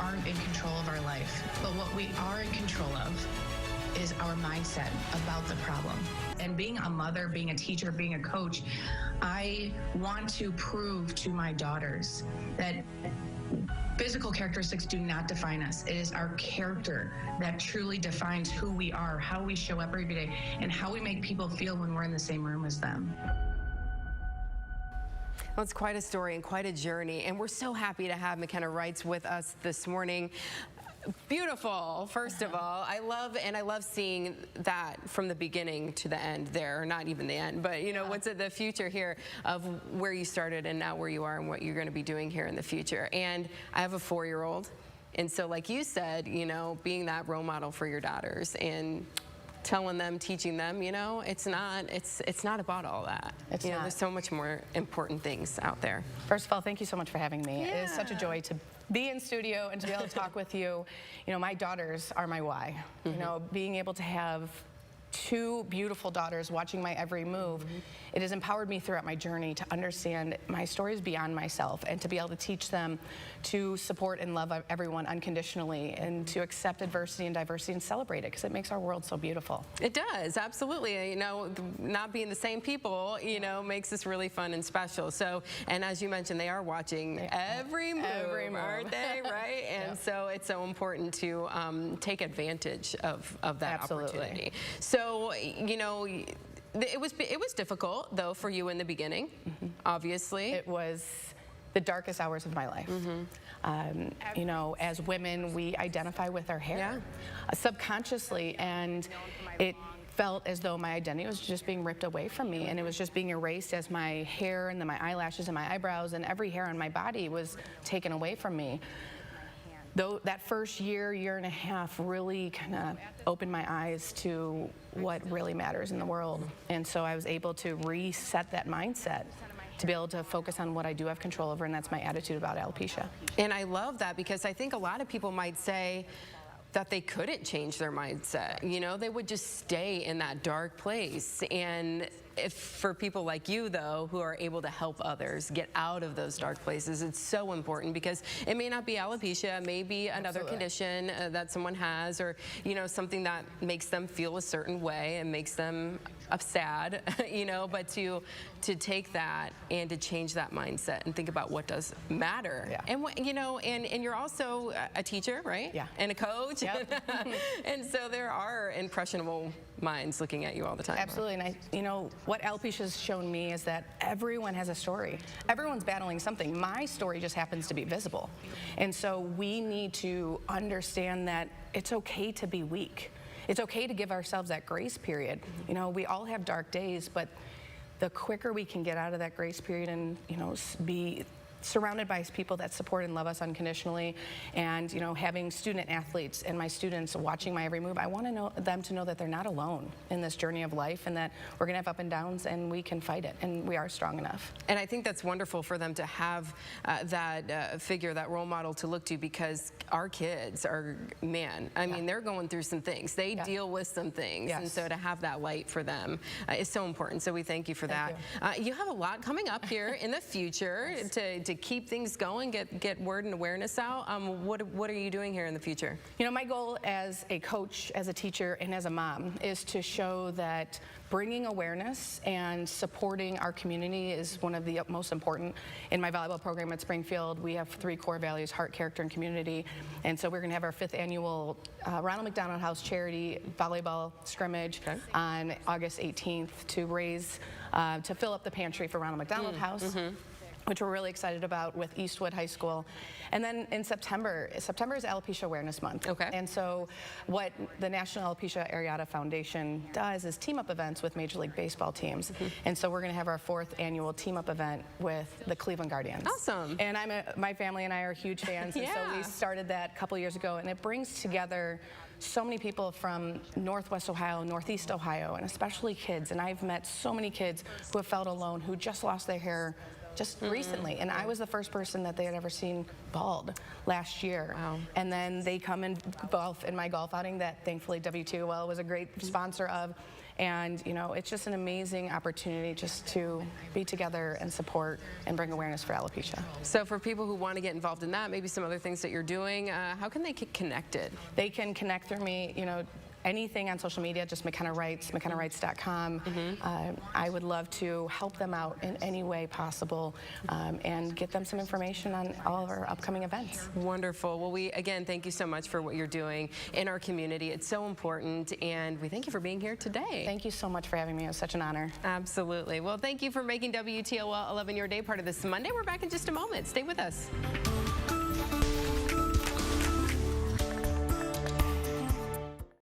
aren't in control of our life, but what we are in control of is our mindset about the problem. And being a mother, being a teacher, being a coach, I want to prove to my daughters that physical characteristics do not define us. It is our character that truly defines who we are, how we show up every day, and how we make people feel when we're in the same room as them. Well, it's quite a story and quite a journey, and we're so happy to have McKenna Reitz with us this morning. Beautiful, first of all. I love seeing that from the beginning to the end there, or not even the end, but you know, what's the future here of where you started and now where you are and what you're going to be doing here in the future. And I have a 4-year-old, and so like you said, you know, being that role model for your daughters and telling them, teaching them, you know, it's not about all that. It's you know, not. there's so much more important things out there. First of all, thank you so much for having me. Yeah. It is such a joy to be in studio and to be able to talk with you. You know, my daughters are my why. You know, being able to have 2 beautiful daughters watching my every move, it has empowered me throughout my journey to understand my stories beyond myself and to be able to teach them to support and love everyone unconditionally and to accept adversity and diversity and celebrate it, because it makes our world so beautiful. It does, absolutely. You know, not being the same people, you know, makes this really fun and special. So, and as you mentioned, they are watching every move, aren't they, right? And so it's so important to take advantage of that opportunity. So, you know, it was difficult, though, for you in the beginning, obviously. It was the darkest hours of my life. You know, as women, we identify with our hair subconsciously, and it felt as though my identity was just being ripped away from me, and it was just being erased as my hair and then my eyelashes and my eyebrows and every hair on my body was taken away from me. Though that first year and a half really kind of opened my eyes to what really matters in the world. And so I was able to reset that mindset to be able to focus on what I do have control over, and that's my attitude about alopecia. And I love that, because I think a lot of people might say that they couldn't change their mindset. You know, they would just stay in that dark place. And if for people like you, though, who are able to help others get out of those dark places, it's so important, because it may not be alopecia, it may be another condition that someone has, or, you know, something that makes them feel a certain way and makes them sad, you know, but to take that and to change that mindset and think about what does matter. And what, you know, and you're also a teacher, right? And a coach. And so there are impressionable minds looking at you all the time. Absolutely. And you know, what alopecia has shown me is that everyone has a story. Everyone's battling something. My story just happens to be visible. And so we need to understand that it's okay to be weak. It's okay to give ourselves that grace period. You know, we all have dark days, but the quicker we can get out of that grace period and, you know, be surrounded by people that support and love us unconditionally, and, you know, having student athletes and my students watching my every move, I want them to know that they're not alone in this journey of life, and that we're gonna have up and downs, and we can fight it, and we are strong enough. And I think that's wonderful for them to have that figure, that role model to look to, because our kids are, man, I mean, they're going through some things. They deal with some things, and so to have that light for them is so important. So we thank you for that. You have a lot coming up here in the future to keep things going, get word and awareness out. What are you doing here in the future? You know, my goal as a coach, as a teacher, and as a mom is to show that bringing awareness and supporting our community is one of the most important. In my volleyball program at Springfield, we have 3 core values: heart, character, and community. And so we're going to have our 5th annual Ronald McDonald House charity volleyball scrimmage on August 18th to raise, to fill up the pantry for Ronald McDonald House, which we're really excited about with Eastwood High School. And then in September is Alopecia Awareness Month. And so what the National Alopecia Areata Foundation does is team up events with Major League Baseball teams. And so we're gonna have our 4th annual team up event with the Cleveland Guardians. Awesome. And my family and I are huge fans, and so we started that a couple years ago, and it brings together so many people from Northwest Ohio, Northeast Ohio, and especially kids. And I've met so many kids who have felt alone, who just lost their hair just recently, and I was the first person that they had ever seen bald last year. And then they come and golf in my golf outing that thankfully WTOL was a great sponsor of, And, you know, it's just an amazing opportunity just to be together and support and bring awareness for alopecia. So for people who want to get involved in that, maybe some other things that you're doing, how can they get connected? They can connect through me, you know, anything on social media, just McKenna Reitz, McKennaReitz.com. I would love to help them out in any way possible and get them some information on all of our upcoming events. Wonderful. Well, we, again, thank you so much for what you're doing in our community. It's so important, and we thank you for being here today. Thank you so much for having me. It was such an honor. Absolutely. Well, thank you for making WTOL 11 Your Day part of this Monday. We're back in just a moment. Stay with us.